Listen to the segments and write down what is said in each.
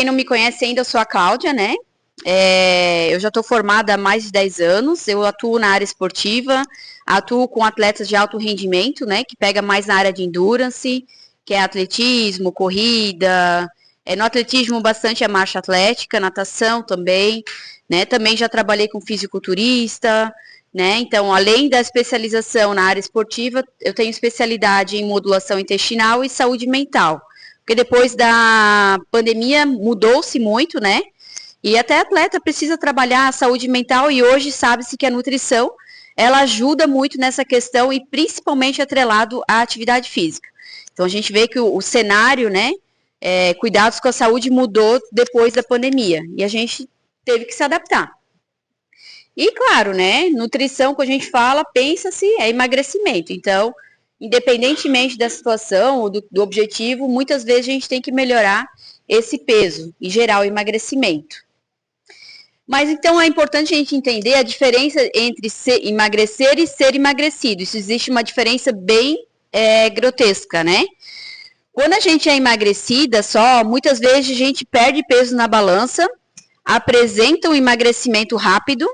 Quem não me conhece ainda, eu sou a Cláudia, né? Eu já estou formada há mais de 10 anos, eu atuo na área esportiva, atuo com atletas de alto rendimento, né? Que pega mais na área de endurance, que é atletismo, corrida. No atletismo, bastante a marcha atlética, natação também, né? Também já trabalhei com fisiculturista, né? Então, além da especialização na área esportiva, eu tenho especialidade em modulação intestinal e saúde mental. Porque depois da pandemia mudou-se muito, né? E até atleta precisa trabalhar a saúde mental e hoje sabe-se que a nutrição, ela ajuda muito nessa questão e principalmente atrelado à atividade física. Então a gente vê que o cenário, né, cuidados com a saúde mudou depois da pandemia e a gente teve que se adaptar. E claro, né, nutrição, quando a gente fala, pensa-se, é emagrecimento. Então, independentemente da situação ou do objetivo, muitas vezes a gente tem que melhorar esse peso e gerar o emagrecimento. Mas então é importante a gente entender a diferença entre emagrecer e ser emagrecido. Isso existe uma diferença bem grotesca, né? Quando a gente é emagrecida só, muitas vezes a gente perde peso na balança, apresenta um emagrecimento rápido,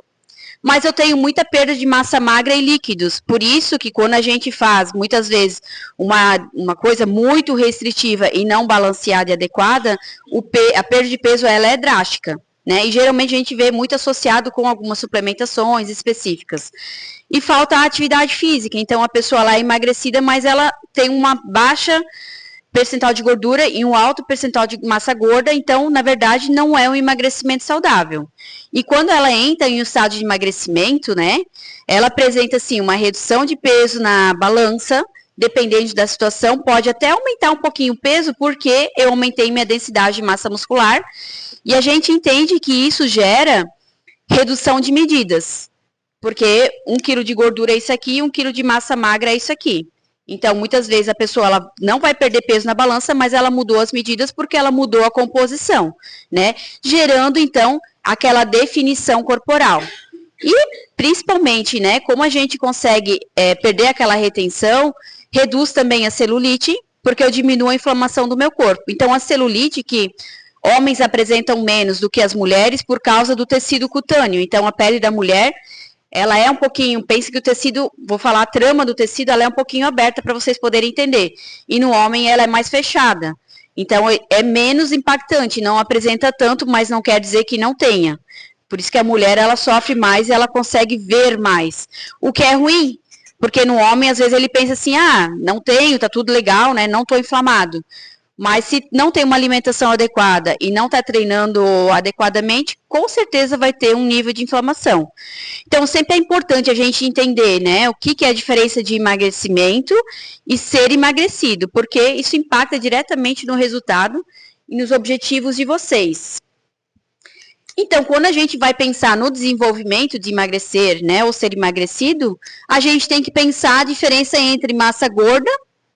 mas eu tenho muita perda de massa magra e líquidos. Por isso que quando a gente faz, muitas vezes, uma coisa muito restritiva e não balanceada e adequada, a perda de peso ela é drástica, né? E geralmente a gente vê muito associado com algumas suplementações específicas. E falta a atividade física. Então a pessoa lá é emagrecida, mas ela tem uma baixa percentual de gordura e um alto percentual de massa gorda, então, na verdade, não é um emagrecimento saudável. E quando ela entra em um estado de emagrecimento, né, ela apresenta, assim, uma redução de peso na balança, dependendo da situação, pode até aumentar um pouquinho o peso, porque eu aumentei minha densidade de massa muscular, e a gente entende que isso gera redução de medidas, porque 1 quilo de gordura é isso aqui, 1 quilo de massa magra é isso aqui. Então, muitas vezes a pessoa ela não vai perder peso na balança, mas ela mudou as medidas porque ela mudou a composição, né? Gerando, então, aquela definição corporal. E, principalmente, né, como a gente consegue perder aquela retenção, reduz também a celulite, porque eu diminuo a inflamação do meu corpo. Então, a celulite que homens apresentam menos do que as mulheres por causa do tecido cutâneo. Então, a pele da mulher ela é um pouquinho, pense que o tecido, vou falar a trama do tecido, ela é um pouquinho aberta para vocês poderem entender. E no homem ela é mais fechada. Então é menos impactante, não apresenta tanto, mas não quer dizer que não tenha. Por isso que a mulher ela sofre mais e ela consegue ver mais. O que é ruim, porque no homem às vezes ele pensa assim, não tenho, tá tudo legal, né? Não tô inflamado. Mas se não tem uma alimentação adequada e não está treinando adequadamente, com certeza vai ter um nível de inflamação. Então, sempre é importante a gente entender, né, o que é a diferença de emagrecimento e ser emagrecido, porque isso impacta diretamente no resultado e nos objetivos de vocês. Então, quando a gente vai pensar no desenvolvimento de emagrecer, né, ou ser emagrecido, a gente tem que pensar a diferença entre massa gorda,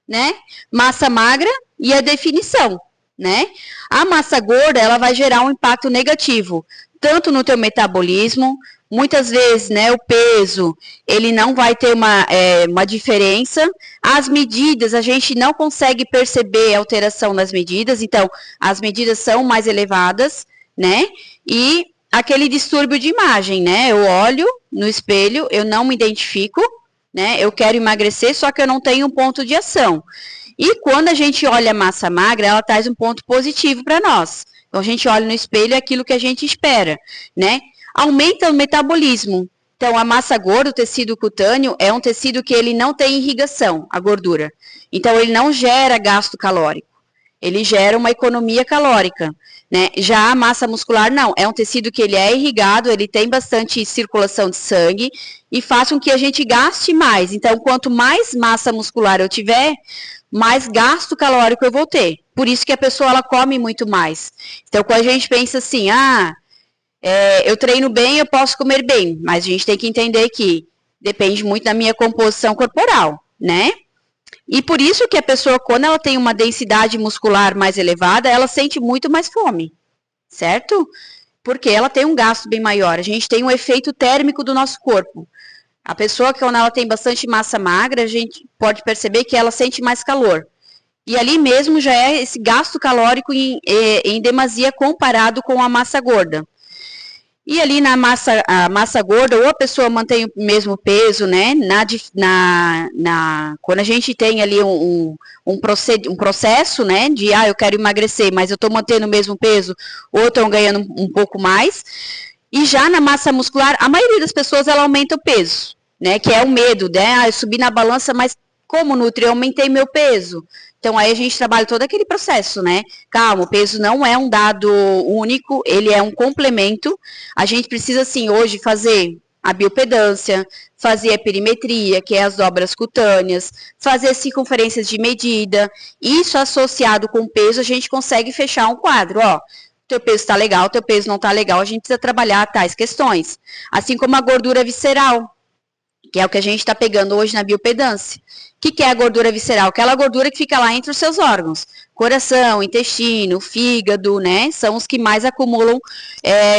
né, massa magra e a definição, né? A massa gorda, ela vai gerar um impacto negativo, tanto no teu metabolismo, muitas vezes, né, o peso, ele não vai ter uma diferença, as medidas, a gente não consegue perceber a alteração nas medidas, então, as medidas são mais elevadas, né, e aquele distúrbio de imagem, né, eu olho no espelho, eu não me identifico, né, eu quero emagrecer, só que eu não tenho um ponto de ação. E quando a gente olha a massa magra, ela traz um ponto positivo para nós. Então, a gente olha no espelho, é aquilo que a gente espera, né? Aumenta o metabolismo. Então, a massa gorda, o tecido cutâneo, é um tecido que ele não tem irrigação, a gordura. Então, ele não gera gasto calórico. Ele gera uma economia calórica, né? Já a massa muscular, não. É um tecido que ele é irrigado, ele tem bastante circulação de sangue e faz com que a gente gaste mais. Então, quanto mais massa muscular eu tiver, mais gasto calórico eu vou ter. Por isso que a pessoa, ela come muito mais. Então, quando a gente pensa assim, eu treino bem, eu posso comer bem. Mas a gente tem que entender que depende muito da minha composição corporal, né? E por isso que a pessoa, quando ela tem uma densidade muscular mais elevada, ela sente muito mais fome, certo? Porque ela tem um gasto bem maior. A gente tem um efeito térmico do nosso corpo. A pessoa que quando ela tem bastante massa magra, a gente pode perceber que ela sente mais calor. E ali mesmo já é esse gasto calórico em demasia comparado com a massa gorda. E ali na a massa gorda, ou a pessoa mantém o mesmo peso, né? Quando a gente tem ali um processo, né? De, eu quero emagrecer, mas eu estou mantendo o mesmo peso, ou estou ganhando um pouco mais. E já na massa muscular, a maioria das pessoas, ela aumenta o peso, né? Que é o medo, né? Eu subi na balança, mas como nutri, eu aumentei meu peso. Então, aí a gente trabalha todo aquele processo, né? Calma, o peso não é um dado único, ele é um complemento. A gente precisa, sim, hoje fazer a biopedância, fazer a perimetria, que é as dobras cutâneas, fazer circunferências de medida. Isso associado com o peso, a gente consegue fechar um quadro, ó. Teu peso está legal, teu peso não está legal, a gente precisa trabalhar tais questões. Assim como a gordura visceral, que é o que a gente está pegando hoje na biopedância. O que é a gordura visceral? Aquela gordura que fica lá entre os seus órgãos. Coração, intestino, fígado, né? São os que mais acumulam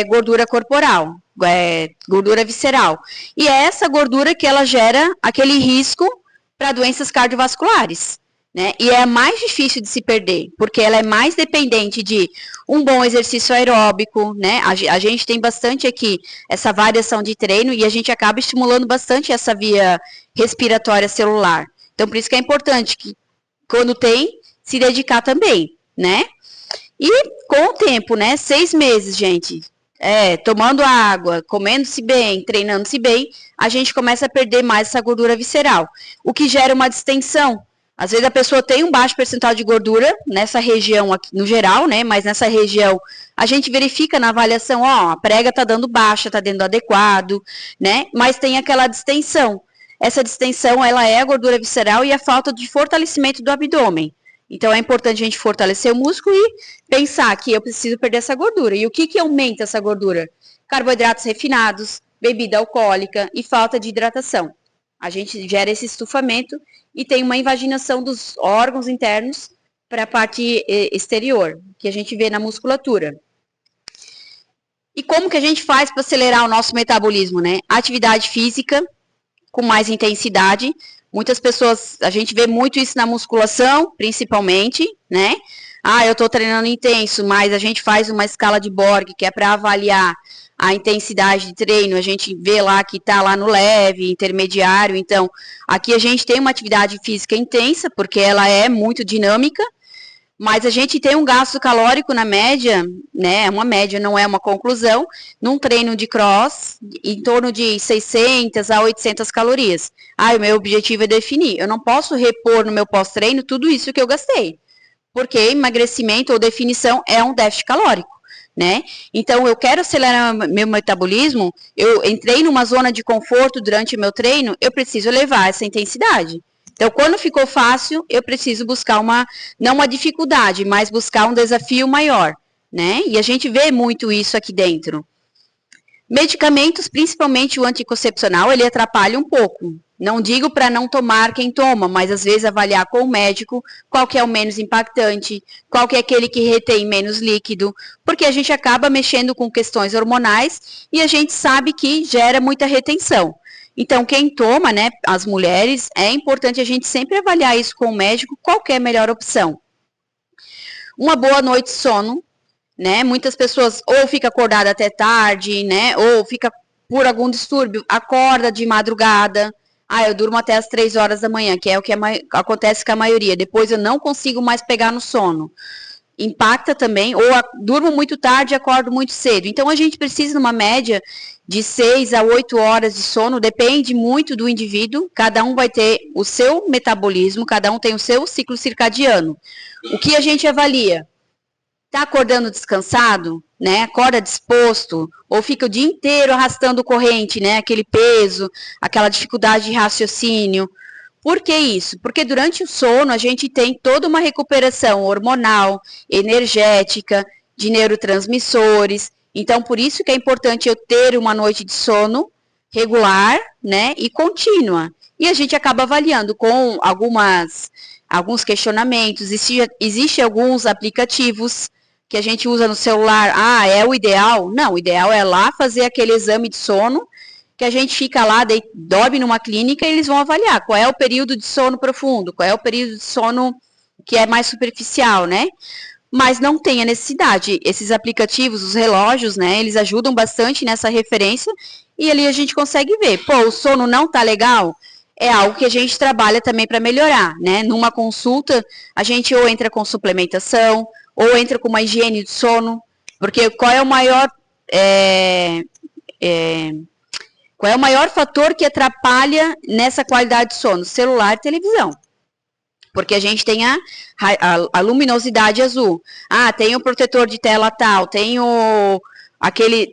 gordura corporal, gordura visceral. E é essa gordura que ela gera aquele risco para doenças cardiovasculares. Né? E é mais difícil de se perder, porque ela é mais dependente de um bom exercício aeróbico, né? A gente tem bastante aqui essa variação de treino e a gente acaba estimulando bastante essa via respiratória celular. Então, por isso que é importante que, quando tem, se dedicar também, né? E com o tempo, né? 6 meses, gente, tomando água, comendo-se bem, treinando-se bem, a gente começa a perder mais essa gordura visceral, o que gera uma distensão. Às vezes a pessoa tem um baixo percentual de gordura nessa região aqui, no geral, né? Mas nessa região a gente verifica na avaliação, a prega tá dando baixa, tá dando adequado, né? Mas tem aquela distensão. Essa distensão, ela é a gordura visceral e a falta de fortalecimento do abdômen. Então é importante a gente fortalecer o músculo e pensar que eu preciso perder essa gordura. E o que aumenta essa gordura? Carboidratos refinados, bebida alcoólica e falta de hidratação. A gente gera esse estufamento e tem uma invaginação dos órgãos internos para a parte exterior, que a gente vê na musculatura. E como que a gente faz para acelerar o nosso metabolismo, né? Atividade física com mais intensidade. Muitas pessoas, a gente vê muito isso na musculação, principalmente, né? Eu estou treinando intenso, mas a gente faz uma escala de Borg, que é para avaliar a intensidade de treino, a gente vê lá que está lá no leve, intermediário, então aqui a gente tem uma atividade física intensa, porque ela é muito dinâmica, mas a gente tem um gasto calórico na média, né, uma média, não é uma conclusão, num treino de cross, em torno de 600 a 800 calorias. O meu objetivo é definir, eu não posso repor no meu pós-treino tudo isso que eu gastei, porque emagrecimento ou definição é um déficit calórico. Né? Então, eu quero acelerar meu metabolismo, eu entrei numa zona de conforto durante o meu treino, eu preciso elevar essa intensidade. Então, quando ficou fácil, eu preciso buscar não uma dificuldade, mas buscar um desafio maior, né? E a gente vê muito isso aqui dentro. Medicamentos, principalmente o anticoncepcional, ele atrapalha um pouco. Não digo para não tomar quem toma, mas às vezes avaliar com o médico qual que é o menos impactante, qual que é aquele que retém menos líquido, porque a gente acaba mexendo com questões hormonais e a gente sabe que gera muita retenção. Então, quem toma, né, as mulheres, é importante a gente sempre avaliar isso com o médico, qual que é a melhor opção. Uma boa noite de sono, né? Muitas pessoas ou fica acordada até tarde, né? Ou fica por algum distúrbio, acorda de madrugada. Eu durmo até as 3 horas da manhã, que é o que acontece com a maioria. Depois eu não consigo mais pegar no sono. Impacta também, ou durmo muito tarde e acordo muito cedo. Então a gente precisa, numa média, de 6 a 8 horas de sono, depende muito do indivíduo. Cada um vai ter o seu metabolismo, cada um tem o seu ciclo circadiano. O que a gente avalia? Tá acordando descansado, né? Acorda disposto, ou fica o dia inteiro arrastando corrente, né? Aquele peso, aquela dificuldade de raciocínio. Por que isso? Porque durante o sono a gente tem toda uma recuperação hormonal, energética, de neurotransmissores. Então, por isso que é importante eu ter uma noite de sono regular, né? E contínua. E a gente acaba avaliando com alguns questionamentos. Existem alguns aplicativos que a gente usa no celular. É o ideal? Não, o ideal é lá fazer aquele exame de sono, que a gente fica lá, dorme numa clínica e eles vão avaliar qual é o período de sono profundo, qual é o período de sono que é mais superficial, né? Mas não tem a necessidade. Esses aplicativos, os relógios, né, eles ajudam bastante nessa referência e ali a gente consegue ver. Pô, o sono não tá legal? É algo que a gente trabalha também para melhorar, né? Numa consulta, a gente ou entra com suplementação, ou entra com uma higiene de sono, porque qual é o maior qual é o maior fator que atrapalha nessa qualidade de sono? Celular e televisão. Porque a gente tem a luminosidade azul. Ah, tem o protetor de tela tal, tem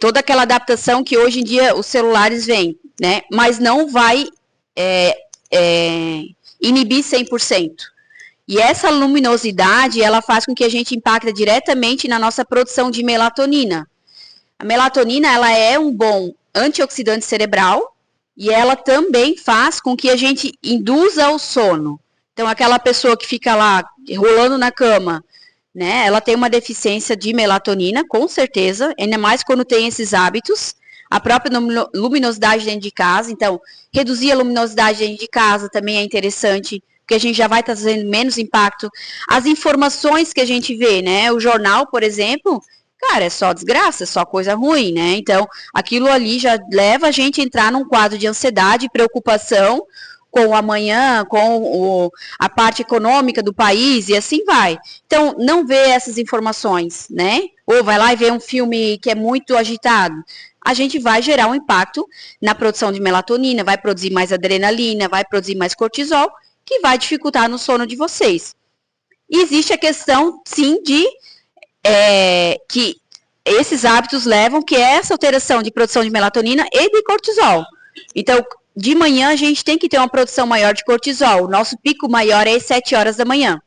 toda aquela adaptação que hoje em dia os celulares vêm, né? Mas não vai inibir 100%. E essa luminosidade, ela faz com que a gente impacte diretamente na nossa produção de melatonina. A melatonina, ela é um bom antioxidante cerebral e ela também faz com que a gente induza o sono. Então, aquela pessoa que fica lá rolando na cama, né, ela tem uma deficiência de melatonina, com certeza, ainda mais quando tem esses hábitos. A própria luminosidade dentro de casa, então, reduzir a luminosidade dentro de casa também é interessante, porque a gente já vai trazendo menos impacto. As informações que a gente vê, né, o jornal, por exemplo, cara, é só desgraça, é só coisa ruim, né? Então, aquilo ali já leva a gente a entrar num quadro de ansiedade, preocupação, com o amanhã, com a parte econômica do país e assim vai. Então, não vê essas informações, né? Ou vai lá e vê um filme que é muito agitado. A gente vai gerar um impacto na produção de melatonina, vai produzir mais adrenalina, vai produzir mais cortisol, que vai dificultar no sono de vocês. E existe a questão, sim, de que esses hábitos levam que é essa alteração de produção de melatonina e de cortisol. Então, de manhã, a gente tem que ter uma produção maior de cortisol. O nosso pico maior é às 7 horas da manhã.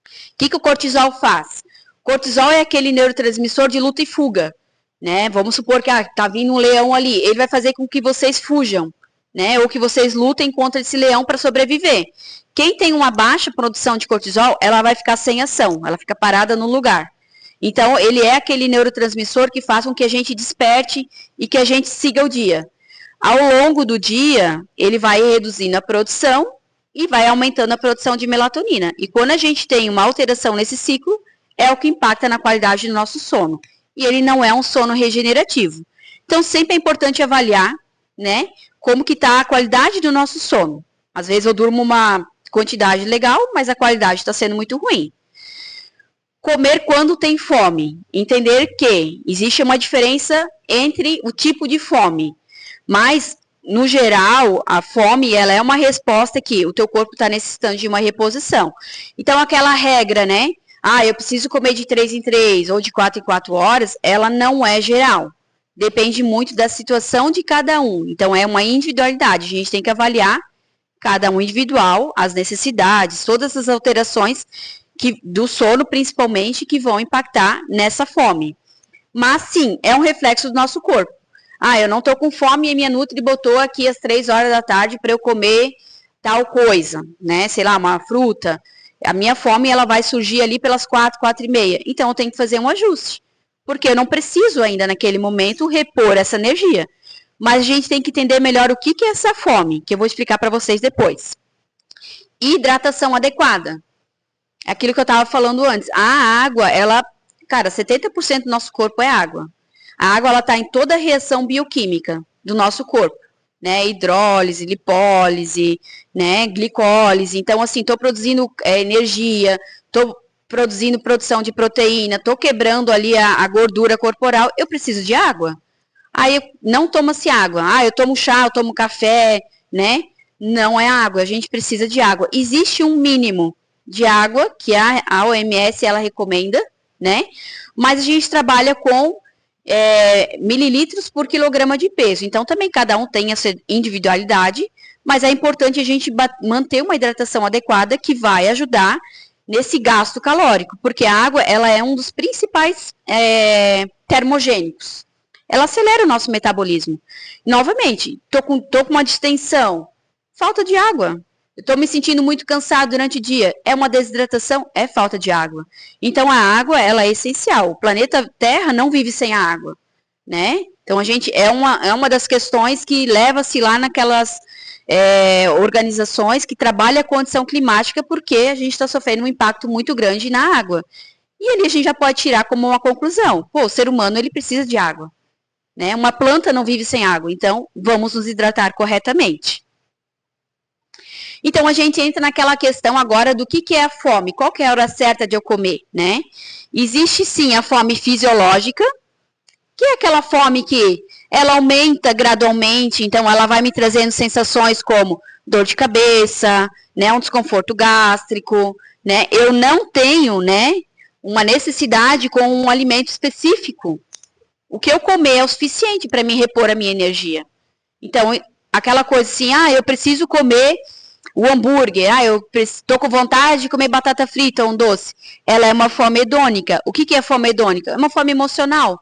O que o cortisol faz? O cortisol é aquele neurotransmissor de luta e fuga, né? Vamos supor que tá vindo um leão ali. Ele vai fazer com que vocês fujam, né? Ou que vocês lutem contra esse leão para sobreviver. Quem tem uma baixa produção de cortisol, ela vai ficar sem ação. Ela fica parada no lugar. Então, ele é aquele neurotransmissor que faz com que a gente desperte e que a gente siga o dia. Ao longo do dia, ele vai reduzindo a produção e vai aumentando a produção de melatonina. E quando a gente tem uma alteração nesse ciclo, é o que impacta na qualidade do nosso sono. E ele não é um sono regenerativo. Então, sempre é importante avaliar, né, como que está a qualidade do nosso sono. Às vezes eu durmo uma quantidade legal, mas a qualidade está sendo muito ruim. Comer quando tem fome. Entender que existe uma diferença entre o tipo de fome. Mas, no geral, a fome, ela é uma resposta que o teu corpo está necessitando de uma reposição. Então, aquela regra, né? Ah, eu preciso comer de 3 em 3 ou de 4 em 4 horas, ela não é geral. Depende muito da situação de cada um. Então, é uma individualidade. A gente tem que avaliar cada um individual, as necessidades, todas as alterações do sono, principalmente, que vão impactar nessa fome. Mas, sim, é um reflexo do nosso corpo. Ah, eu não tô com fome e minha Nutri botou aqui às 3 horas da tarde para eu comer tal coisa, né? Sei lá, uma fruta. A minha fome, ela vai surgir ali pelas 4, 4:30. Então, eu tenho que fazer um ajuste. Porque eu não preciso ainda, naquele momento, repor essa energia. Mas a gente tem que entender melhor o que é essa fome, que eu vou explicar para vocês depois. Hidratação adequada. Aquilo que eu estava falando antes. A água, ela... Cara, 70% do nosso corpo é água. A água, ela está em toda a reação bioquímica do nosso corpo, né? Hidrólise, lipólise, né? Glicólise. Então, assim, estou produzindo energia, estou produzindo produção de proteína, estou quebrando ali a gordura corporal, eu preciso de água. Aí, não toma-se água. Ah, eu tomo chá, eu tomo café, né? Não é água, a gente precisa de água. Existe um mínimo de água que a OMS, ela recomenda, né? Mas a gente trabalha com mililitros por quilograma de peso. Então, também cada um tem essa individualidade, mas é importante a gente manter uma hidratação adequada que vai ajudar nesse gasto calórico, porque a água, ela é um dos principais termogênicos. Ela acelera o nosso metabolismo. Novamente, tô com uma distensão, falta de água. Eu estou me sentindo muito cansado durante o dia. É uma desidratação? É falta de água. Então, a água, ela é essencial. O planeta Terra não vive sem a água, né? Então, a gente é uma das questões que leva-se lá naquelas organizações que trabalham a condição climática porque a gente está sofrendo um impacto muito grande na água. E ali a gente já pode tirar como uma conclusão, pô, o ser humano ele precisa de água, né? Uma planta não vive sem água, então vamos nos hidratar corretamente. Então a gente entra naquela questão agora do que é a fome, qual que é a hora certa de eu comer, né? Existe sim a fome fisiológica, que é aquela fome que ela aumenta gradualmente, então ela vai me trazendo sensações como dor de cabeça, né, um desconforto gástrico, né? Eu não tenho, né, uma necessidade com um alimento específico. O que eu comer é o suficiente para me repor a minha energia. Então, aquela coisa assim, eu preciso comer o hambúrguer, eu estou com vontade de comer batata frita ou um doce. Ela é uma fome hedônica. O que é fome hedônica? É uma fome emocional.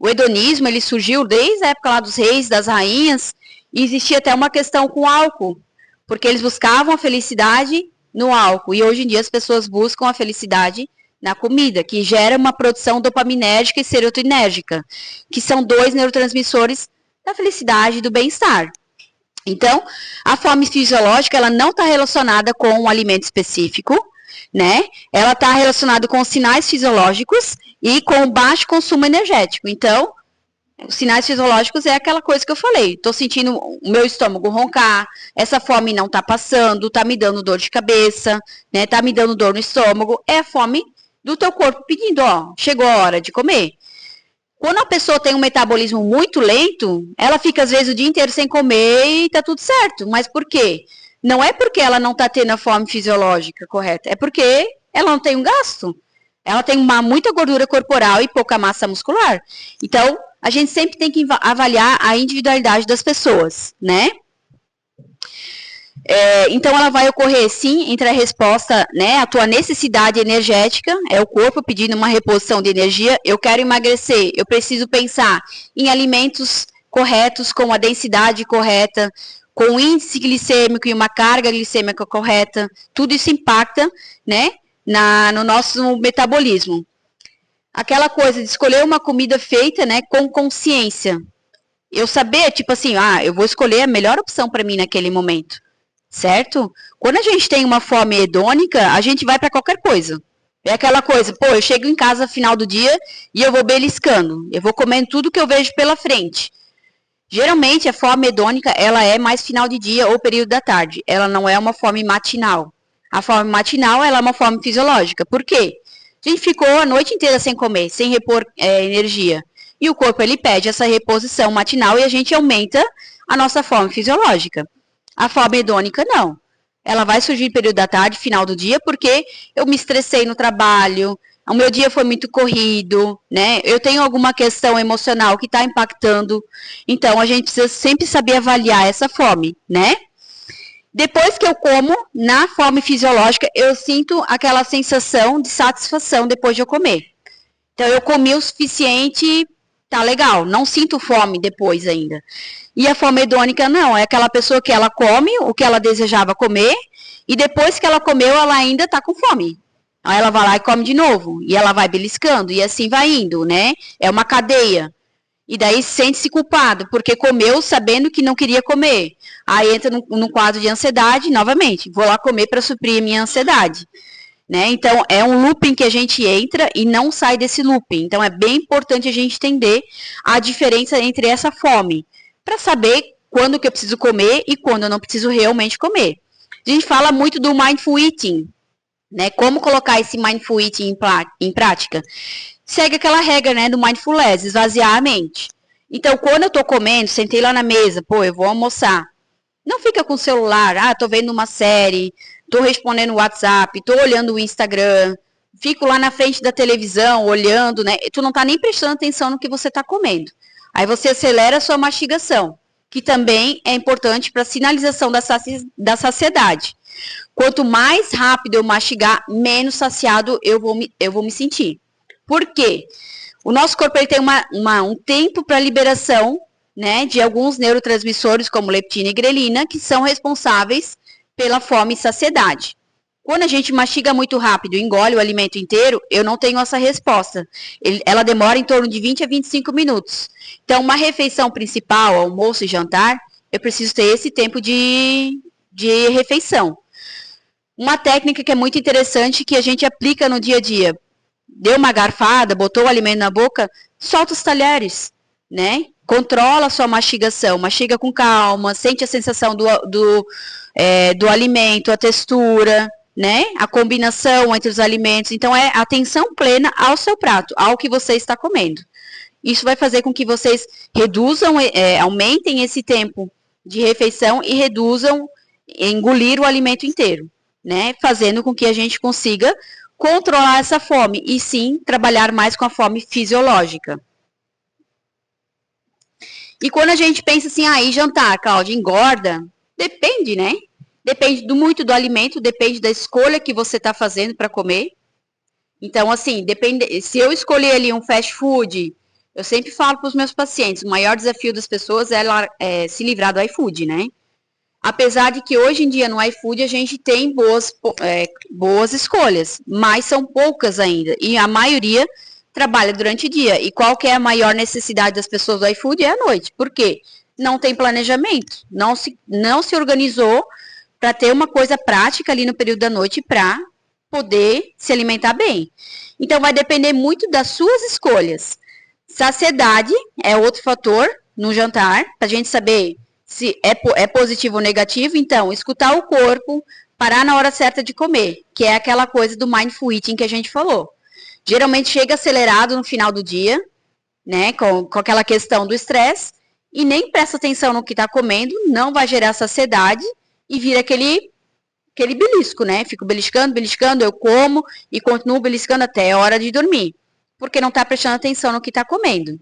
O hedonismo, ele surgiu desde a época lá dos reis, das rainhas, e existia até uma questão com o álcool, porque eles buscavam a felicidade no álcool, e hoje em dia as pessoas buscam a felicidade na comida, que gera uma produção dopaminérgica e serotoninérgica, que são 2 neurotransmissores da felicidade e do bem-estar. Então, a fome fisiológica, ela não está relacionada com um alimento específico, né? Ela está relacionada com os sinais fisiológicos e com o baixo consumo energético. Então, os sinais fisiológicos é aquela coisa que eu falei. Estou sentindo o meu estômago roncar, essa fome não está passando, está me dando dor de cabeça, né? Está me dando dor no estômago. É a fome do teu corpo pedindo, chegou a hora de comer. Quando a pessoa tem um metabolismo muito lento, ela fica às vezes o dia inteiro sem comer e tá tudo certo. Mas por quê? Não é porque ela não está tendo a fome fisiológica correta, é porque ela não tem um gasto. Ela tem muita gordura corporal e pouca massa muscular. Então, a gente sempre tem que avaliar a individualidade das pessoas, né? Então, ela vai ocorrer, sim, entre a resposta, né, a tua necessidade energética, é o corpo pedindo uma reposição de energia, eu quero emagrecer, eu preciso pensar em alimentos corretos, com a densidade correta, com o índice glicêmico e uma carga glicêmica correta, tudo isso impacta, né, no nosso metabolismo. Aquela coisa de escolher uma comida feita, né, com consciência. Eu saber, tipo assim, eu vou escolher a melhor opção para mim naquele momento, certo? Quando a gente tem uma fome hedônica, a gente vai para qualquer coisa. É aquela coisa, eu chego em casa no final do dia e eu vou beliscando, eu vou comendo tudo que eu vejo pela frente. Geralmente, a fome hedônica, ela é mais final de dia ou período da tarde. Ela não é uma fome matinal. A fome matinal, ela é uma fome fisiológica. Por quê? A gente ficou a noite inteira sem comer, sem repor energia. E o corpo, ele pede essa reposição matinal e a gente aumenta a nossa fome fisiológica. A fome hedônica, não. Ela vai surgir no período da tarde, final do dia, porque eu me estressei no trabalho, o meu dia foi muito corrido, né? Eu tenho alguma questão emocional que está impactando. Então, a gente precisa sempre saber avaliar essa fome, né? Depois que eu como, na fome fisiológica, eu sinto aquela sensação de satisfação depois de eu comer. Então, eu comi o suficiente, tá legal, não sinto fome depois ainda. E a fome hedônica, não, é aquela pessoa que ela come o que ela desejava comer, e depois que ela comeu, ela ainda tá com fome. Aí ela vai lá e come de novo, e ela vai beliscando, e assim vai indo, né? É uma cadeia. E daí sente-se culpado, porque comeu sabendo que não queria comer. Aí entra no quadro de ansiedade, novamente, vou lá comer para suprir a minha ansiedade. Né? Então, é um looping que a gente entra e não sai desse looping. Então, é bem importante a gente entender a diferença entre essa fome, para saber quando que eu preciso comer e quando eu não preciso realmente comer. A gente fala muito do mindful eating, né? Como colocar esse mindful eating em prática? Segue aquela regra, né, do mindfulness, esvaziar a mente. Então, quando eu tô comendo, sentei lá na mesa, eu vou almoçar. Não fica com o celular, tô vendo uma série, tô respondendo o WhatsApp, tô olhando o Instagram, fico lá na frente da televisão, olhando, né? Tu não tá nem prestando atenção no que você tá comendo. Aí você acelera a sua mastigação, que também é importante para a sinalização da saciedade. Quanto mais rápido eu mastigar, menos saciado eu vou me sentir. Por quê? O nosso corpo ele tem um tempo para liberação, né, de alguns neurotransmissores, como leptina e grelina, que são responsáveis pela fome e saciedade. Quando a gente mastiga muito rápido e engole o alimento inteiro, eu não tenho essa resposta. Ela demora em torno de 20 a 25 minutos. Então, uma refeição principal, almoço e jantar, eu preciso ter esse tempo de refeição. Uma técnica que é muito interessante, que a gente aplica no dia a dia. Deu uma garfada, botou o alimento na boca, solta os talheres, né? Controla a sua mastigação, mastiga com calma, sente a sensação do alimento, a textura, né? A combinação entre os alimentos. Então, é atenção plena ao seu prato, ao que você está comendo. Isso vai fazer com que vocês reduzam, aumentem esse tempo de refeição e reduzam engolir o alimento inteiro, né? Fazendo com que a gente consiga controlar essa fome e sim trabalhar mais com a fome fisiológica. E quando a gente pensa assim, e jantar, Cláudia, engorda? Depende, né? Depende muito do alimento, depende da escolha que você está fazendo para comer. Então, assim, depende. Se eu escolher ali um fast food, eu sempre falo para os meus pacientes, o maior desafio das pessoas é se livrar do iFood, né? Apesar de que hoje em dia no iFood a gente tem boas escolhas, mas são poucas ainda. E a maioria trabalha durante o dia. E qual que é a maior necessidade das pessoas do iFood? É à noite. Por quê? Não tem planejamento. Não se organizou para ter uma coisa prática ali no período da noite para poder se alimentar bem. Então vai depender muito das suas escolhas. Saciedade é outro fator no jantar, para a gente saber se é positivo ou negativo. Então, escutar o corpo, parar na hora certa de comer, que é aquela coisa do mindful eating que a gente falou. Geralmente chega acelerado no final do dia, né, com aquela questão do estresse, e nem presta atenção no que está comendo, não vai gerar saciedade, e vira aquele belisco, né, fico beliscando, eu como, e continuo beliscando até a hora de dormir, porque não está prestando atenção no que está comendo.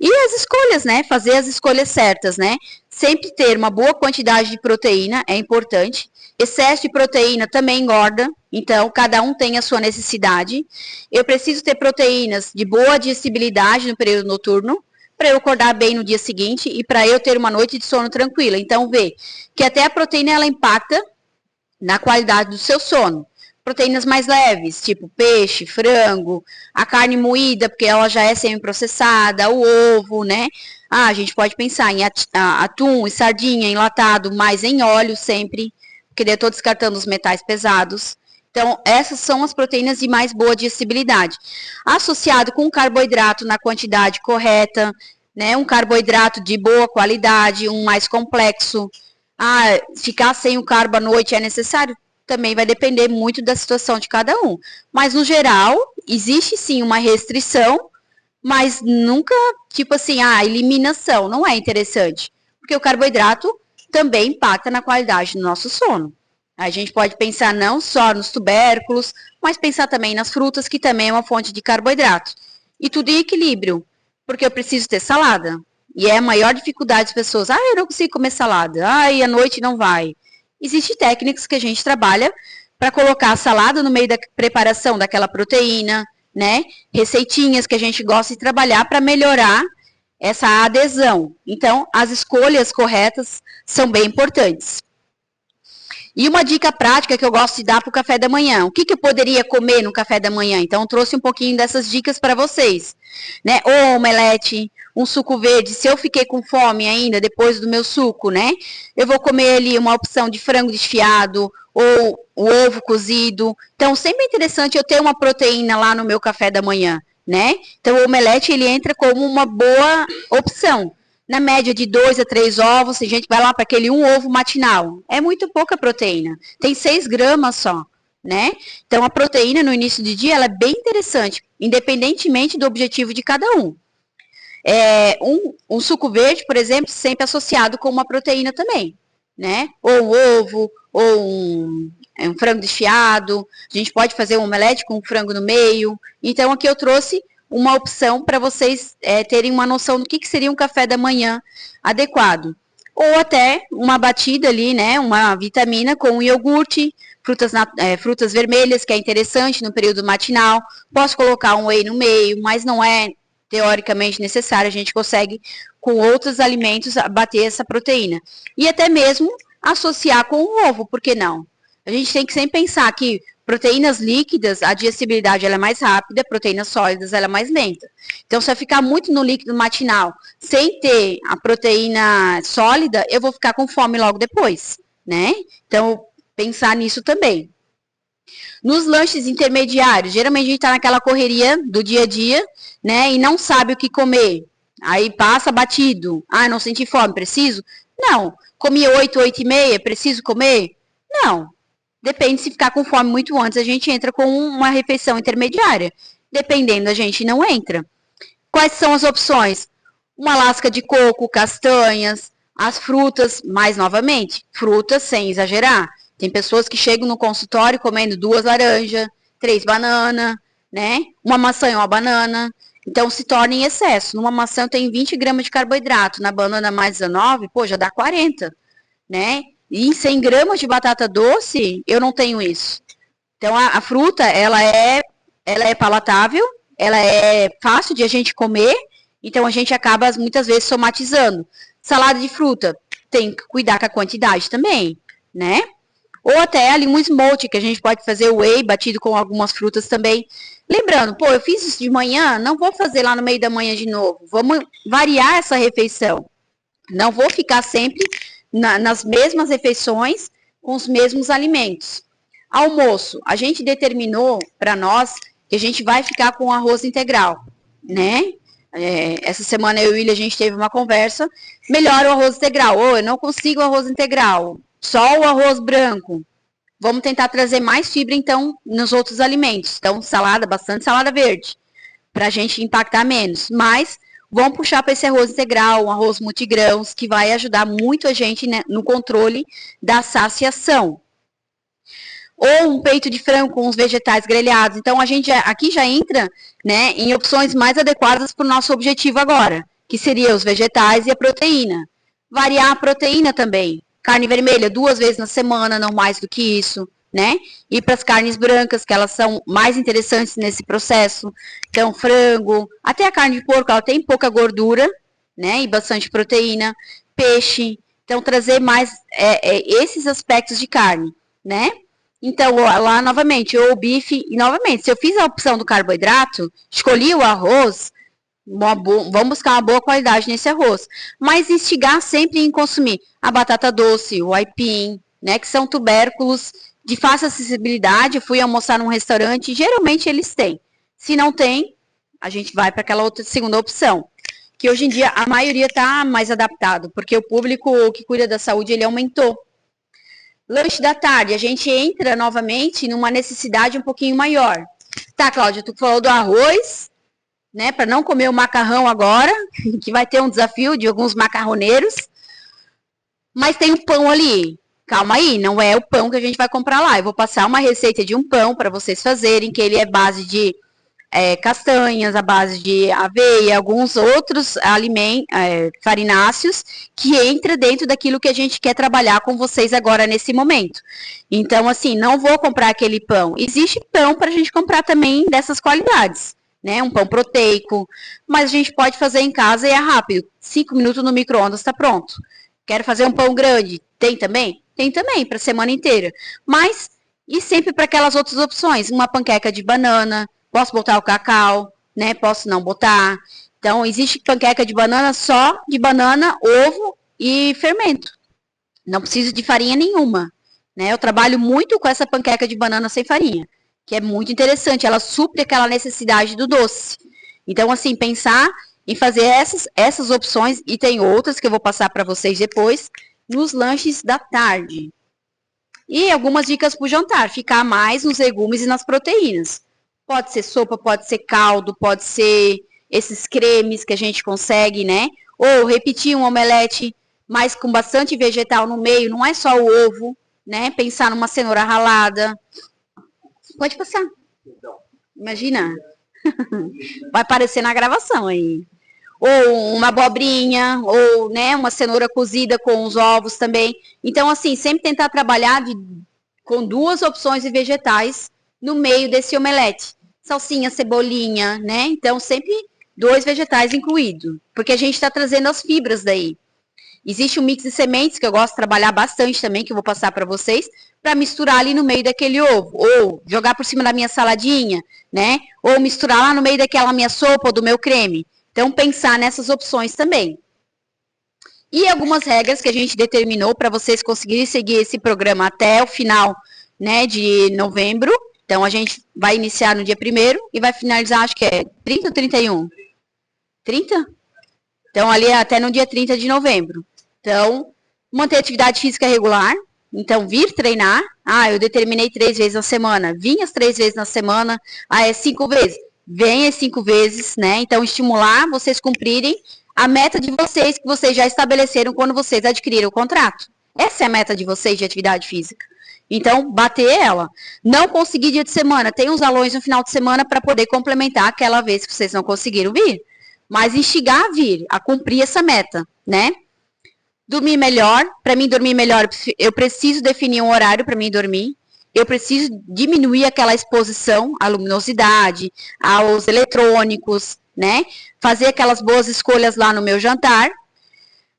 E as escolhas, né? Fazer as escolhas certas, né? Sempre ter uma boa quantidade de proteína é importante. Excesso de proteína também engorda, então cada um tem a sua necessidade. Eu preciso ter proteínas de boa digestibilidade no período noturno, para eu acordar bem no dia seguinte e para eu ter uma noite de sono tranquila. Então, vê que até a proteína ela impacta na qualidade do seu sono. Proteínas mais leves, tipo peixe, frango, a carne moída, porque ela já é semi-processada, o ovo, né? A gente pode pensar em atum e sardinha enlatado, mas em óleo sempre, porque daí eu estou descartando os metais pesados. Então, essas são as proteínas de mais boa digestibilidade. Associado com carboidrato na quantidade correta, né? Um carboidrato de boa qualidade, um mais complexo. Ficar sem o carbo à noite é necessário? Também vai depender muito da situação de cada um. Mas, no geral, existe sim uma restrição, mas nunca, tipo assim, eliminação, não é interessante. Porque o carboidrato também impacta na qualidade do nosso sono. A gente pode pensar não só nos tubérculos, mas pensar também nas frutas, que também é uma fonte de carboidrato. E tudo em equilíbrio, porque eu preciso ter salada. E é a maior dificuldade das pessoas. Eu não consigo comer salada. E à noite não vai. Existem técnicas que a gente trabalha para colocar a salada no meio da preparação daquela proteína, né? Receitinhas que a gente gosta de trabalhar para melhorar essa adesão. Então, as escolhas corretas são bem importantes. E uma dica prática que eu gosto de dar para o café da manhã. O que eu poderia comer no café da manhã? Então, eu trouxe um pouquinho dessas dicas para vocês. Né? Ou omelete, um suco verde. Se eu fiquei com fome ainda, depois do meu suco, né? Eu vou comer ali uma opção de frango desfiado, ou o ovo cozido. Então, sempre é interessante eu ter uma proteína lá no meu café da manhã, né? Então, o omelete, ele entra como uma boa opção. Na média de 2 a 3 ovos, a gente vai lá para aquele 1 ovo matinal. É muito pouca proteína. Tem 6 gramas só, né? Então, a proteína no início do dia, ela é bem interessante, independentemente do objetivo de cada um. Um suco verde, por exemplo, sempre associado com uma proteína também, né? Ou ovo, ou um frango desfiado. A gente pode fazer um omelete com um frango no meio. Então, aqui eu trouxe uma opção para vocês terem uma noção do que seria um café da manhã adequado. Ou até uma batida ali, né, uma vitamina com um iogurte, frutas vermelhas, que é interessante no período matinal. Posso colocar um whey no meio, mas não é teoricamente necessário. A gente consegue, com outros alimentos, bater essa proteína. E até mesmo associar com o ovo, por que não? A gente tem que sempre pensar que Proteínas líquidas, a digestibilidade ela é mais rápida, proteínas sólidas ela é mais lenta. Então, se eu ficar muito no líquido matinal, sem ter a proteína sólida, eu vou ficar com fome logo depois, né? Então, pensar nisso também. Nos lanches intermediários, geralmente a gente tá naquela correria do dia a dia, né? E não sabe o que comer. Aí passa batido. Ah, não senti fome, preciso? Não. Comi 8, 8 e meia, preciso comer? Não. Depende, se ficar com fome muito antes, a gente entra com uma refeição intermediária. Dependendo, a gente não entra. Quais são as opções? Uma lasca de coco, castanhas, as frutas, mais novamente, frutas sem exagerar. Tem pessoas que chegam no consultório comendo 2 laranjas, 3 bananas, né? Uma maçã e uma banana. Então, se torna em excesso. Numa maçã tem 20 gramas de carboidrato, na banana mais 19, pô, já dá 40, né? E em 100 gramas de batata doce, eu não tenho isso. Então, a fruta, ela é palatável, ela é fácil de a gente comer, então a gente acaba muitas vezes somatizando. Salada de fruta, tem que cuidar com a quantidade também, né? Ou até ali um smoothie, que a gente pode fazer whey batido com algumas frutas também. Lembrando, pô, eu fiz isso de manhã, não vou fazer lá no meio da manhã de novo. Vamos variar essa refeição. Não vou ficar sempre nas mesmas refeições, com os mesmos alimentos. Almoço, a gente determinou para nós que a gente vai ficar com arroz integral, né? Essa semana eu e o William, a gente teve uma conversa, melhor o arroz integral, ou eu não consigo o arroz integral, só o arroz branco. Vamos tentar trazer mais fibra, então, nos outros alimentos. Então, salada, bastante salada verde, para a gente impactar menos. Mas, vamos puxar para esse arroz integral, um arroz multigrãos, que vai ajudar muito a gente, né, no controle da saciação. Ou um peito de frango com os vegetais grelhados. Então, a gente aqui já entra, né, em opções mais adequadas para o nosso objetivo agora, que seria os vegetais e a proteína. Variar a proteína também. Carne vermelha 2 vezes na semana, não mais do que isso, né? E para as carnes brancas, que elas são mais interessantes nesse processo. Então, frango, até a carne de porco, ela tem pouca gordura, né? E bastante proteína. Peixe. Então, trazer mais esses aspectos de carne, né? Então, lá novamente, ou bife, e novamente, se eu fiz a opção do carboidrato, escolhi o arroz, vamos buscar uma boa qualidade nesse arroz. Mas instigar sempre em consumir a batata doce, o aipim, né, que são tubérculos de fácil acessibilidade. Eu fui almoçar num restaurante, geralmente eles têm. Se não tem, a gente vai para aquela outra segunda opção. Que hoje em dia a maioria está mais adaptado, porque o público que cuida da saúde, ele aumentou. Lanche da tarde, a gente entra novamente numa necessidade um pouquinho maior. Tá, Cláudia, tu falou do arroz, né, para não comer o macarrão agora, que vai ter um desafio de alguns macarroneiros, mas tem o pão ali. Calma aí, não é o pão que a gente vai comprar lá. Eu vou passar uma receita de um pão para vocês fazerem, que ele é base de castanhas, a base de aveia, alguns outros alimentos, farináceos, que entra dentro daquilo que a gente quer trabalhar com vocês agora nesse momento. Então, assim, não vou comprar aquele pão. Existe pão para a gente comprar também dessas qualidades, né? Um pão proteico, mas a gente pode fazer em casa e é rápido. 5 minutos no micro-ondas está pronto. Quero fazer um pão grande? Tem também? Tem também, para a semana inteira. Mas, e sempre para aquelas outras opções. Uma panqueca de banana, posso botar o cacau, né? Posso não botar. Então, existe panqueca de banana só de banana, ovo e fermento. Não preciso de farinha nenhuma, né? Eu trabalho muito com essa panqueca de banana sem farinha, que é muito interessante. Ela supre aquela necessidade do doce. Então, assim, pensar em fazer essas opções, e tem outras que eu vou passar para vocês depois, nos lanches da tarde. E algumas dicas para o jantar, ficar mais nos legumes e nas proteínas. Pode ser sopa, pode ser caldo, pode ser esses cremes que a gente consegue, né? Ou repetir um omelete, mas com bastante vegetal no meio, não é só o ovo, né? Pensar numa cenoura ralada. Pode passar. Imagina. Vai aparecer na gravação aí. Ou uma abobrinha, ou, né, uma cenoura cozida com os ovos também. Então, assim, sempre tentar trabalhar com 2 opções de vegetais no meio desse omelete. Salsinha, cebolinha, né? Então, sempre 2 vegetais incluídos. Porque a gente está trazendo as fibras daí. Existe um mix de sementes que eu gosto de trabalhar bastante também, que eu vou passar para vocês, para misturar ali no meio daquele ovo, ou jogar por cima da minha saladinha, né? Ou misturar lá no meio daquela minha sopa ou do meu creme. Então, pensar nessas opções também. E algumas regras que a gente determinou para vocês conseguirem seguir esse programa até o final, né, de novembro. Então, a gente vai iniciar no dia 1º e vai finalizar, acho que é 30 ou 31? 30? Então, ali até no dia 30 de novembro. Então, manter atividade física regular. Então, vir treinar. Ah, eu determinei 3 vezes na semana. Vim as 3 vezes na semana. Ah, é 5 vezes. Vem as 5 vezes, né? Então, estimular vocês cumprirem a meta de vocês que vocês já estabeleceram quando vocês adquiriram o contrato. Essa é a meta de vocês de atividade física. Então, bater ela. Não conseguir dia de semana. Tem uns alunos no final de semana para poder complementar aquela vez que vocês não conseguiram vir. Mas instigar a vir, a cumprir essa meta, né? Dormir melhor. Para mim dormir melhor, eu preciso definir um horário para mim dormir. Eu preciso diminuir aquela exposição à luminosidade, aos eletrônicos, né? Fazer aquelas boas escolhas lá no meu jantar.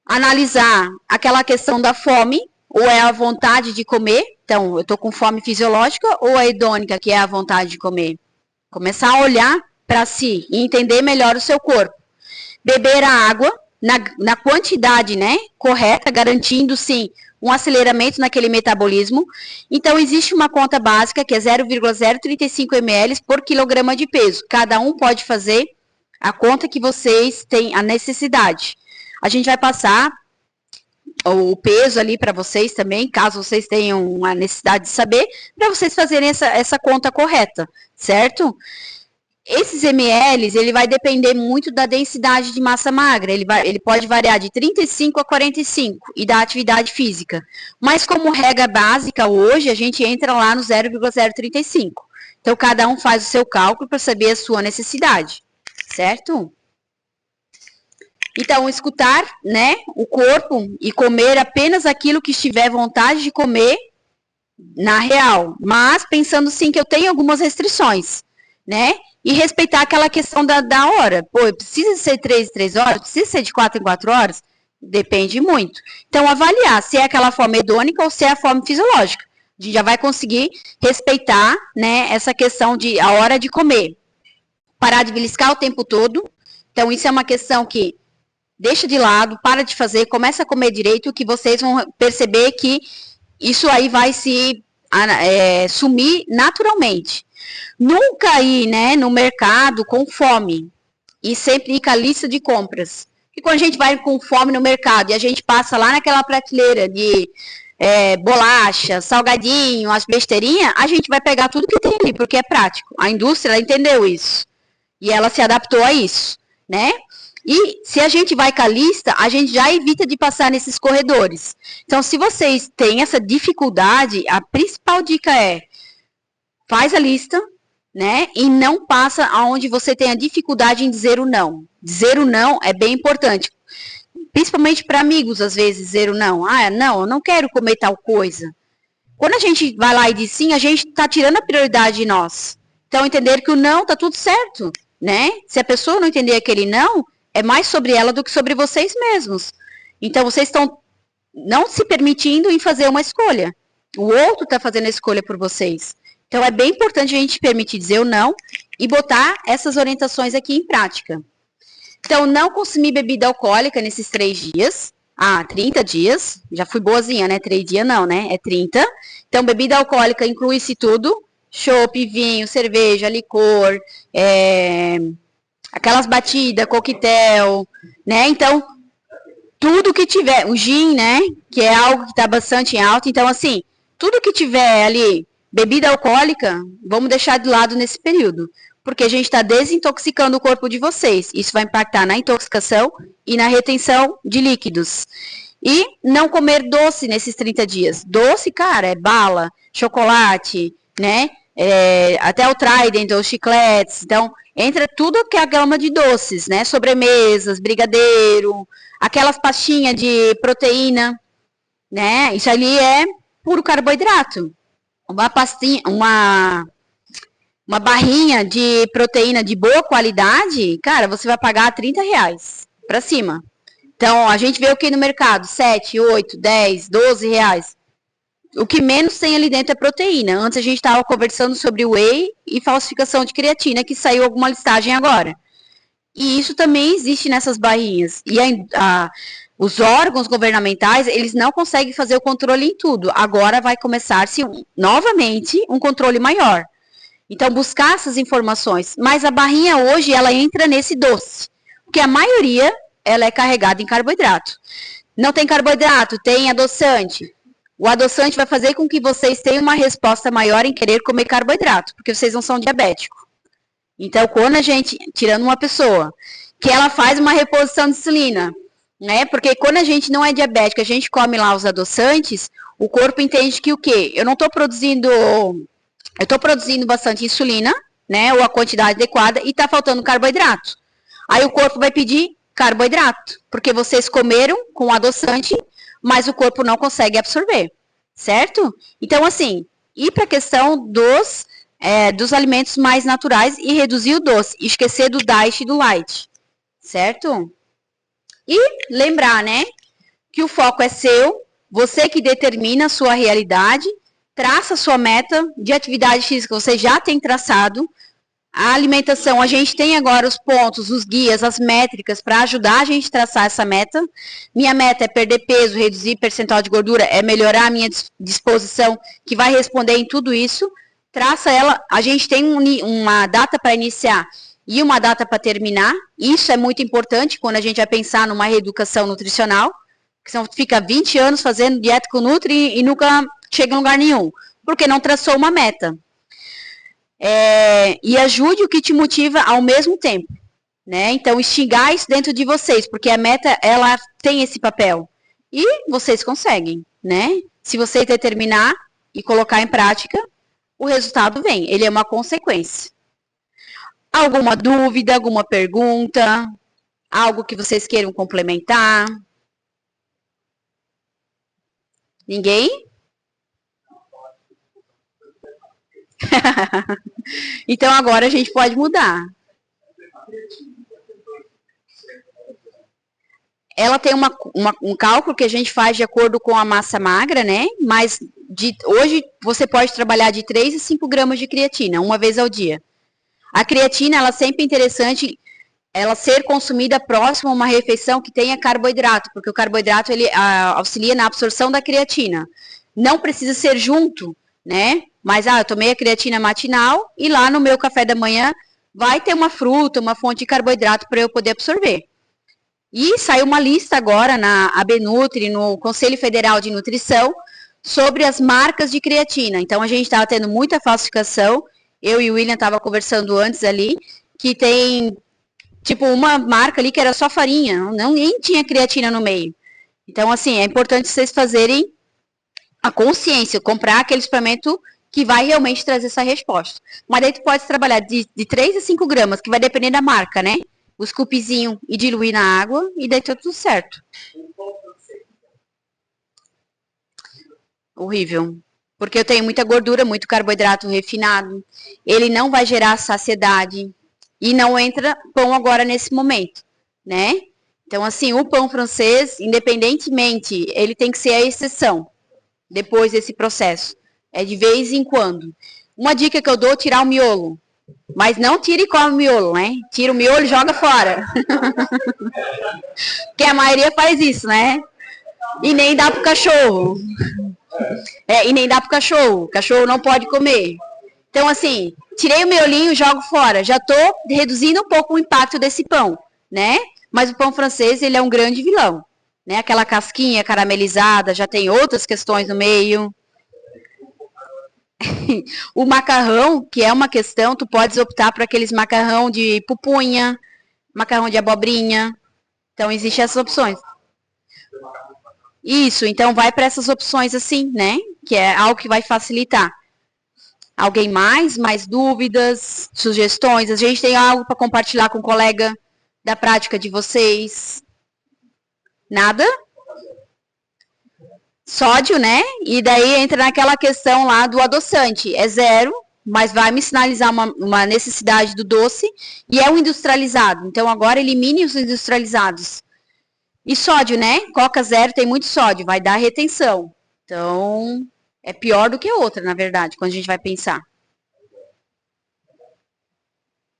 Analisar aquela questão da fome, ou é a vontade de comer. Então, eu estou com fome fisiológica ou a hedônica, que é a vontade de comer. Começar a olhar para si e entender melhor o seu corpo. Beber a água na quantidade, né, correta, garantindo, sim, um aceleramento naquele metabolismo. Então, existe uma conta básica que é 0,035 ml por quilograma de peso. Cada um pode fazer a conta que vocês têm a necessidade. A gente vai passar o peso ali para vocês também, caso vocês tenham a necessidade de saber, para vocês fazerem essa conta correta, certo? Esses ml, ele vai depender muito da densidade de massa magra, ele pode variar de 35 a 45 e da atividade física. Mas como regra básica hoje, a gente entra lá no 0,035. Então, cada um faz o seu cálculo para saber a sua necessidade, certo? Então, escutar, né, o corpo e comer apenas aquilo que estiver vontade de comer na real. Mas pensando sim que eu tenho algumas restrições, né? E respeitar aquela questão da hora. Pô, precisa ser 3 em 3 horas? Precisa ser de 4 em 4 horas? Depende muito. Então, avaliar se é aquela fome hedônica ou se é a fome fisiológica. A gente já vai conseguir respeitar, né, essa questão de a hora de comer. Parar de beliscar o tempo todo. Então, isso é uma questão que deixa de lado, para de fazer, começa a comer direito, que vocês vão perceber que isso aí vai se sumir naturalmente. Nunca ir, né, no mercado com fome e sempre ir com a lista de compras. E quando a gente vai com fome no mercado e a gente passa lá naquela prateleira de bolacha, salgadinho, as besteirinhas, a gente vai pegar tudo que tem ali, porque é prático. A indústria, ela entendeu isso. E ela se adaptou a isso, né? E se a gente vai com a lista, a gente já evita de passar nesses corredores. Então, se vocês têm essa dificuldade, a principal dica é faz a lista, né? E não passa aonde você tem a dificuldade em dizer o não. Dizer o não é bem importante. Principalmente para amigos, às vezes, dizer o não. Ah, não, eu não quero comer tal coisa. Quando a gente vai lá e diz sim, a gente está tirando a prioridade de nós. Então, entender que o não tá tudo certo, né? Se a pessoa não entender aquele não, é mais sobre ela do que sobre vocês mesmos. Então, vocês estão não se permitindo em fazer uma escolha. O outro está fazendo a escolha por vocês. Então, é bem importante a gente permitir dizer o não e botar essas orientações aqui em prática. Então, não consumir bebida alcoólica nesses 3 dias. 30 dias. Já fui boazinha, né? 3 dias não, né? É 30. Então, bebida alcoólica inclui-se tudo. Chopp, vinho, cerveja, licor, aquelas batidas, coquetel, né? Então, tudo que tiver, o gin, né? Que é algo que está bastante em alta. Então, assim, tudo que tiver ali, bebida alcoólica, vamos deixar de lado nesse período. Porque a gente está desintoxicando o corpo de vocês. Isso vai impactar na intoxicação e na retenção de líquidos. E não comer doce nesses 30 dias. Doce, cara, é bala, chocolate, né? Até o Trident, os chicletes. Então, entra tudo que é a gama de doces, né? Sobremesas, brigadeiro, aquelas pastinhas de proteína, né? Isso ali é puro carboidrato. Uma pastinha, uma barrinha de proteína de boa qualidade, cara, você vai pagar R$30 para cima. Então, a gente vê o que no mercado? 7, 8, 10, 12 reais. O que menos tem ali dentro é proteína. Antes a gente estava conversando sobre whey e falsificação de creatina, que saiu alguma listagem agora. E isso também existe nessas barrinhas. E os órgãos governamentais, eles não conseguem fazer o controle em tudo. Agora vai começar-se novamente um controle maior. Então, buscar essas informações. Mas a barrinha hoje, ela entra nesse doce. Porque a maioria, ela é carregada em carboidrato. Não tem carboidrato, tem adoçante. O adoçante vai fazer com que vocês tenham uma resposta maior em querer comer carboidrato, porque vocês não são diabéticos. Então, quando a gente, tirando uma pessoa, que ela faz uma reposição de insulina, né? Porque quando a gente não é diabético, a gente come lá os adoçantes, o corpo entende que o quê? Eu não estou produzindo, eu estou produzindo bastante insulina, né? Ou a quantidade adequada, e está faltando carboidrato. Aí o corpo vai pedir carboidrato, porque vocês comeram com adoçante, mas o corpo não consegue absorver, certo? Então, assim, ir para a questão dos alimentos mais naturais e reduzir o doce, esquecer do diet e do light, certo? E lembrar, né, que o foco é seu, você que determina a sua realidade, traça a sua meta de atividade física, você já tem traçado. A alimentação, a gente tem agora os pontos, os guias, as métricas para ajudar a gente a traçar essa meta. Minha meta é perder peso, reduzir percentual de gordura, é melhorar a minha disposição, que vai responder em tudo isso. Traça ela, a gente tem uma data para iniciar e uma data para terminar. Isso é muito importante quando a gente vai pensar numa reeducação nutricional, que senão fica 20 anos fazendo dieta com Nutri e nunca chega em lugar nenhum, porque não traçou uma meta. E ajude o que te motiva ao mesmo tempo, né? Então, instigar isso dentro de vocês, porque a meta, ela tem esse papel. E vocês conseguem, né? Se você determinar e colocar em prática, o resultado vem. Ele é uma consequência. Alguma dúvida, alguma pergunta? Algo que vocês queiram complementar? Ninguém? Então agora a gente pode mudar. Ela tem um cálculo que a gente faz de acordo com a massa magra, né? Mas hoje você pode trabalhar de 3 a 5 gramas de creatina, uma vez ao dia. A creatina, ela sempre é interessante ela ser consumida próximo a uma refeição que tenha carboidrato, porque o carboidrato ele auxilia na absorção da creatina. Não precisa ser junto, né? Mas, eu tomei a creatina matinal e lá no meu café da manhã vai ter uma fruta, uma fonte de carboidrato para eu poder absorver. E saiu uma lista agora na ABNutri, no Conselho Federal de Nutrição, sobre as marcas de creatina. Então, a gente estava tendo muita falsificação. Eu e o William estavam conversando antes ali, que tem, tipo, uma marca ali que era só farinha, nem tinha creatina no meio. Então, assim, é importante vocês fazerem a consciência, comprar aquele suplemento que vai realmente trazer essa resposta. Mas daí tu pode trabalhar de 3 a 5 gramas, que vai depender da marca, né? O scoopzinho e diluir na água, e daí tá tudo certo. Horrível. Porque eu tenho muita gordura, muito carboidrato refinado. Ele não vai gerar saciedade. E não entra pão agora nesse momento, né? Então, assim, o pão francês, independentemente, ele tem que ser a exceção depois desse processo. É de vez em quando. Uma dica que eu dou, tirar o miolo. Mas não tire e come o miolo, né? Tira o miolo e joga fora. Porque a maioria faz isso, né? E nem dá pro cachorro. E nem dá pro cachorro. O cachorro não pode comer. Então, assim, tirei o miolinho e jogo fora. Já tô reduzindo um pouco o impacto desse pão, né? Mas o pão francês, ele é um grande vilão. Né? Aquela casquinha caramelizada, já tem outras questões no meio. O macarrão, que é uma questão, tu podes optar por aqueles macarrão de pupunha, macarrão de abobrinha. Então, existem essas opções. Isso, então vai para essas opções assim, né? Que é algo que vai facilitar. Alguém mais dúvidas, sugestões? A gente tem algo para compartilhar com o colega da prática de vocês? Nada? Sódio, né? E daí entra naquela questão lá do adoçante. É 0, mas vai me sinalizar uma necessidade do doce e é o industrializado. Então, agora elimine os industrializados. E sódio, né? Coca zero tem muito sódio, vai dar retenção. Então, é pior do que outra, na verdade, quando a gente vai pensar.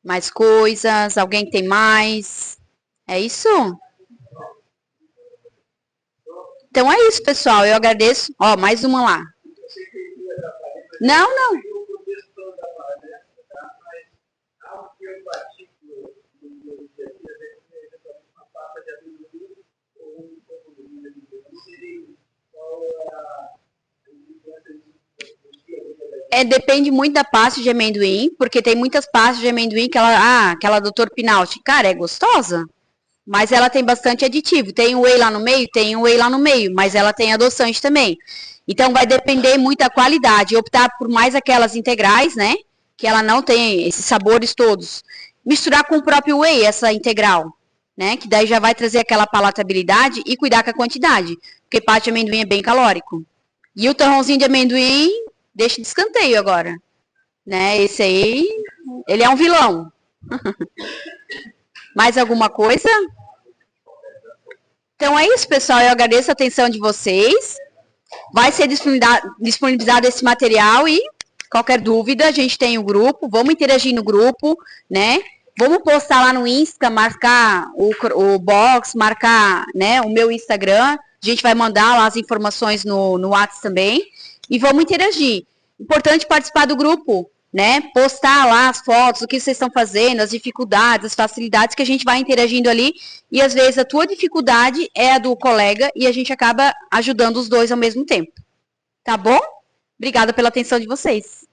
Mais coisas, alguém tem mais? É isso? Então é isso, pessoal. Eu agradeço. Ó, mais uma lá. Não, não. É, depende muito da pasta de amendoim, porque tem muitas pastas de amendoim que aquela Dr. Pinault, cara, é gostosa, mas ela tem bastante aditivo. Tem o whey lá no meio, tem o whey lá no meio, mas ela tem adoçante também. Então vai depender muito da qualidade. Optar por mais aquelas integrais, né? Que ela não tem esses sabores todos. Misturar com o próprio whey, essa integral, né? Que daí já vai trazer aquela palatabilidade e cuidar com a quantidade. Porque pasta de amendoim é bem calórico. E o torrãozinho de amendoim, deixa de escanteio agora. Né? Esse aí, ele é um vilão. Mais alguma coisa? Então é isso, pessoal. Eu agradeço a atenção de vocês. Vai ser disponibilizado esse material e qualquer dúvida, a gente tem o grupo. Vamos interagir no grupo, né? Vamos postar lá no Insta, marcar o box, marcar, né, o meu Instagram. A gente vai mandar lá as informações no WhatsApp também. E vamos interagir. Importante participar do grupo, né? Postar lá as fotos, o que vocês estão fazendo, as dificuldades, as facilidades, que a gente vai interagindo ali. E às vezes a tua dificuldade é a do colega e a gente acaba ajudando os dois ao mesmo tempo. Tá bom? Obrigada pela atenção de vocês.